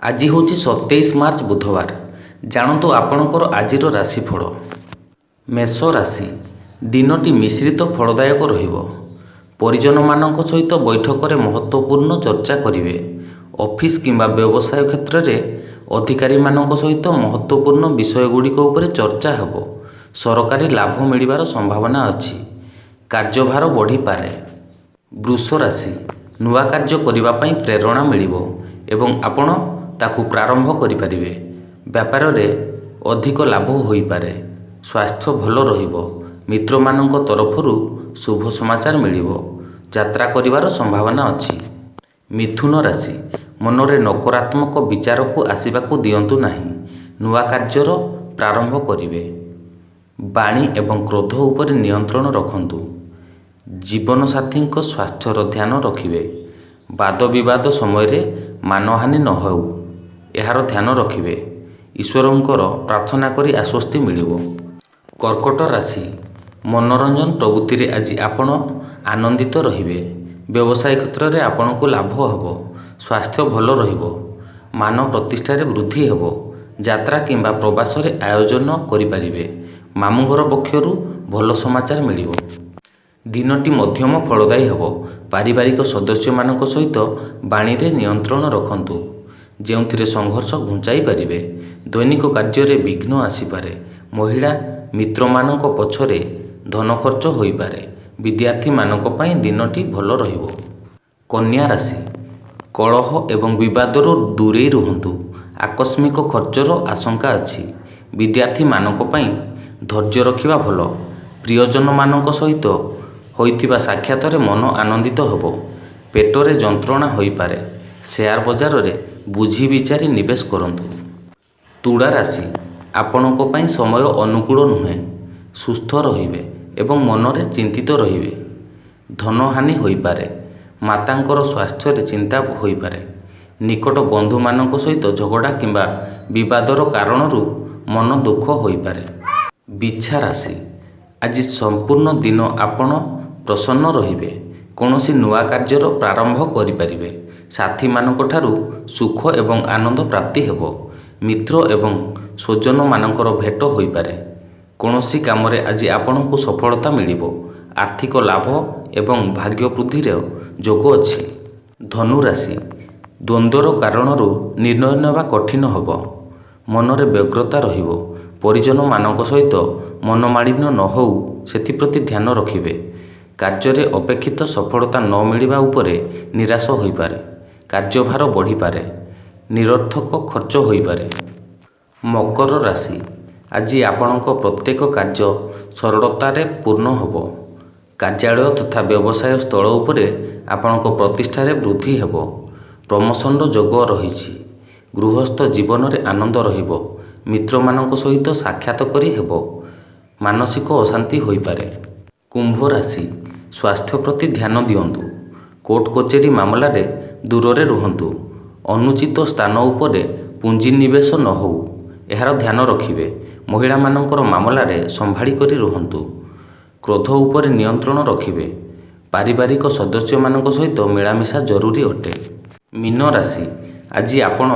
ଆଜି ହେଉଛି 27 ମାର୍ଚ୍ଚ ବୁଧବାର। ଜାଣନ୍ତୁ ଆପଣଙ୍କର ଆଜିର ରାଶିଫଳ। ମେଷ ରାଶି, ଦିନଟି ମିଶ୍ରିତ ଫଳଦାୟକ ରହିବ। ପରିଜନମାନଙ୍କ ସହିତ ବୈଠକରେ ମହତ୍ତ୍ୱପୂର୍ଣ୍ଣ ଚର୍ଚ୍ଚା କରିବେ। ଅଫିସ୍ କିମ୍ବା ବ୍ୟବସାୟ କ୍ଷେତ୍ରରେ ଅଧିକାରୀମାନଙ୍କ ସହିତ ମହତ୍ତ୍ୱପୂର୍ଣ୍ଣ ବିଷୟଗୁଡ଼ିକ ଉପରେ ଚର୍ଚ୍ଚା ହେବ। ସରକାରୀ ଲାଭ ମିଳିବାର ସମ୍ଭାବନା ଅଛି। କାର୍ଯ୍ୟଭାର ବଢ଼ିପାରେ। ବୃଷ ରାଶି, ନୂଆ କାର୍ଯ୍ୟ କରିବା ପାଇଁ ପ୍ରେରଣା ମିଳିବ ଏବଂ ଆପଣ ତାକୁ ପ୍ରାରମ୍ଭ କରିପାରିବେ। ବ୍ୟାପାରରେ ଅଧିକ ଲାଭ ହୋଇପାରେ। ସ୍ୱାସ୍ଥ୍ୟ ଭଲ ରହିବ। ମିତ୍ରମାନଙ୍କ ତରଫରୁ ଶୁଭ ସମାଚାର ମିଳିବ। ଯାତ୍ରା କରିବାର ସମ୍ଭାବନା ଅଛି। ମିଥୁନ ରାଶି, ମନରେ ନକାରାତ୍ମକ ବିଚାରକୁ ଆସିବାକୁ ଦିଅନ୍ତୁ ନାହିଁ। ନୂଆ କାର୍ଯ୍ୟର ପ୍ରାରମ୍ଭ କରିବେ। ବାଣୀ ଏବଂ କ୍ରୋଧ ଉପରେ ନିୟନ୍ତ୍ରଣ ରଖନ୍ତୁ। ଜୀବନସାଥୀଙ୍କ ସ୍ୱାସ୍ଥ୍ୟର ଧ୍ୟାନ ରଖିବେ। ବାଦବିବାଦ ସମୟରେ ମାନହାନି ନ ହେଉ, ଏହାର ଧ୍ୟାନ ରଖିବେ। ଈଶ୍ୱରଙ୍କର ପ୍ରାର୍ଥନା କରି ଆଶ୍ୱସ୍ତି ମିଳିବ। କର୍କଟ ରାଶି, ମନୋରଞ୍ଜନ ପ୍ରବୃତ୍ତିରେ ଆଜି ଆପଣ ଆନନ୍ଦିତ ରହିବେ। ବ୍ୟବସାୟ କ୍ଷେତ୍ରରେ ଆପଣଙ୍କୁ ଲାଭ ହେବ। ସ୍ୱାସ୍ଥ୍ୟ ଭଲ ରହିବ। ମାନ ପ୍ରତିଷ୍ଠାରେ ବୃଦ୍ଧି ହେବ। ଯାତ୍ରା କିମ୍ବା ପ୍ରବାସରେ ଆୟୋଜନ କରିପାରିବେ। ମାମୁଁଘର ପକ୍ଷରୁ ଭଲ ସମାଚାର ମିଳିବ। ଦିନଟି ମଧ୍ୟମ ଫଳଦାୟୀ ହେବ। ପାରିବାରିକ ସଦସ୍ୟମାନଙ୍କ ସହିତ ବାଣୀରେ ନିୟନ୍ତ୍ରଣ ରଖନ୍ତୁ, ଯେଉଁଥିରେ ସଂଘର୍ଷ ଘୁଞ୍ଚାଇ ପାରିବେ। ଦୈନିକ କାର୍ଯ୍ୟରେ ବିଘ୍ନ ଆସିପାରେ। ମହିଳା ମିତ୍ରମାନଙ୍କ ପଛରେ ଧନ ଖର୍ଚ୍ଚ ହୋଇପାରେ। ବିଦ୍ୟାର୍ଥୀମାନଙ୍କ ପାଇଁ ଦିନଟି ଭଲ ରହିବ। କନ୍ୟା ରାଶି, କଳହ ଏବଂ ବିବାଦରୁ ଦୂରେଇ ରୁହନ୍ତୁ। ଆକସ୍ମିକ ଖର୍ଚ୍ଚର ଆଶଙ୍କା ଅଛି। ବିଦ୍ୟାର୍ଥୀମାନଙ୍କ ପାଇଁ ଧୈର୍ଯ୍ୟ ରଖିବା ଭଲ। ପ୍ରିୟଜନମାନଙ୍କ ସହିତ ହୋଇଥିବା ସାକ୍ଷାତରେ ମନ ଆନନ୍ଦିତ ହେବ। ପେଟରେ ଯନ୍ତ୍ରଣା ହୋଇପାରେ। ସେୟାର ବଜାରରେ ବୁଝି ବିଚାରି ନିବେଶ କରନ୍ତୁ। ତୁଳା ରାଶି, ଆପଣଙ୍କ ପାଇଁ ସମୟ ଅନୁକୂଳ ନୁହେଁ। ସୁସ୍ଥ ରହିବେ ଏବଂ ମନରେ ଚିନ୍ତିତ ରହିବେ। ଧନହାନି ହୋଇପାରେ। ମାତାଙ୍କର ସ୍ୱାସ୍ଥ୍ୟରେ ଚିନ୍ତା ହୋଇପାରେ। ନିକଟ ବନ୍ଧୁମାନଙ୍କ ସହିତ ଝଗଡ଼ା କିମ୍ବା ବିବାଦର କାରଣରୁ ମନ ଦୁଃଖ ହୋଇପାରେ। ବିଛା ରାଶି, ଆଜି ସମ୍ପୂର୍ଣ୍ଣ ଦିନ ଆପଣ ପ୍ରସନ୍ନ ରହିବେ। କୌଣସି ନୂଆ କାର୍ଯ୍ୟର ପ୍ରାରମ୍ଭ କରିପାରିବେ। ସାଥୀମାନଙ୍କଠାରୁ ସୁଖ ଏବଂ ଆନନ୍ଦ ପ୍ରାପ୍ତି ହେବ। ମିତ୍ର ଏବଂ ସ୍ୱଜନମାନଙ୍କର ଭେଟ ହୋଇପାରେ। କୌଣସି କାମରେ ଆଜି ଆପଣଙ୍କୁ ସଫଳତା ମିଳିବ। ଆର୍ଥିକ ଲାଭ ଏବଂ ଭାଗ୍ୟ ବୃଦ୍ଧିର ଯୋଗ ଅଛି। ଧନୁ ରାଶି, ଦ୍ୱନ୍ଦ୍ୱର କାରଣରୁ ନିର୍ଣ୍ଣୟ ନେବା କଠିନ ହେବ। ମନରେ ବ୍ୟଗ୍ରତା ରହିବ। ପରିଜନମାନଙ୍କ ସହିତ ମନମାଳିନ୍ୟ ନ ହେଉ ସେଥିପ୍ରତି ଧ୍ୟାନ ରଖିବେ। କାର୍ଯ୍ୟରେ ଅପେକ୍ଷିତ ସଫଳତା ନ ମିଳିବା ଉପରେ ନିରାଶ ହୋଇପାରେ। କାର୍ଯ୍ୟଭାର ବଢ଼ିପାରେ। ନିରର୍ଥକ ଖର୍ଚ୍ଚ ହୋଇପାରେ। ମକର ରାଶି, ଆଜି ଆପଣଙ୍କ ପ୍ରତ୍ୟେକ କାର୍ଯ୍ୟ ସରଳତାରେ ପୂର୍ଣ୍ଣ ହେବ। କାର୍ଯ୍ୟାଳୟ ତଥା ବ୍ୟବସାୟ ସ୍ଥଳ ଉପରେ ଆପଣଙ୍କ ପ୍ରତିଷ୍ଠାରେ ବୃଦ୍ଧି ହେବ। ପ୍ରମୋଶନର ଯୋଗ ରହିଛି। ଗୃହସ୍ଥ ଜୀବନରେ ଆନନ୍ଦ ରହିବ। ମିତ୍ରମାନଙ୍କ ସହିତ ସାକ୍ଷାତ କରି ହେବ। ମାନସିକ ଅଶାନ୍ତି ହୋଇପାରେ। କୁମ୍ଭ ରାଶି, ସ୍ୱାସ୍ଥ୍ୟ ପ୍ରତି ଧ୍ୟାନ ଦିଅନ୍ତୁ। କୋର୍ଟ କଚେରୀ ମାମଲାରେ ଦୂରରେ ରୁହନ୍ତୁ। ଅନୁଚିତ ସ୍ଥାନ ଉପରେ ପୁଞ୍ଜିନିବେଶ ନ ହେଉ, ଏହାର ଧ୍ୟାନ ରଖିବେ। ମହିଳାମାନଙ୍କର ମାମଲାରେ ସମ୍ଭାଳି କରି ରୁହନ୍ତୁ। କ୍ରୋଧ ଉପରେ ନିୟନ୍ତ୍ରଣ ରଖିବେ। ପାରିବାରିକ ସଦସ୍ୟମାନଙ୍କ ସହିତ ମିଳାମିଶା ଜରୁରୀ ଅଟେ। ମୀନ ରାଶି, ଆଜି ଆପଣ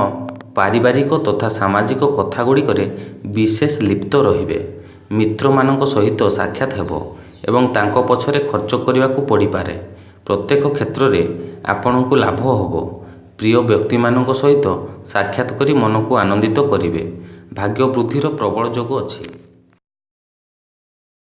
ପାରିବାରିକ ତଥା ସାମାଜିକ କଥାଗୁଡ଼ିକରେ ବିଶେଷ ଲିପ୍ତ ରହିବେ। ମିତ୍ରମାନଙ୍କ ସହିତ ସାକ୍ଷାତ ହେବ ଏବଂ ତାଙ୍କ ପଛରେ ଖର୍ଚ୍ଚ କରିବାକୁ ପଡ଼ିପାରେ। ପ୍ରତ୍ୟେକ କ୍ଷେତ୍ରରେ ଆପଣଙ୍କୁ ଲାଭ ହେବ। ପ୍ରିୟ ବ୍ୟକ୍ତିମାନଙ୍କ ସହିତ ସାକ୍ଷାତ କରି ମନକୁ ଆନନ୍ଦିତ କରିବେ। ଭାଗ୍ୟ ବୃଦ୍ଧିର ପ୍ରବଳ ଯୋଗ ଅଛି।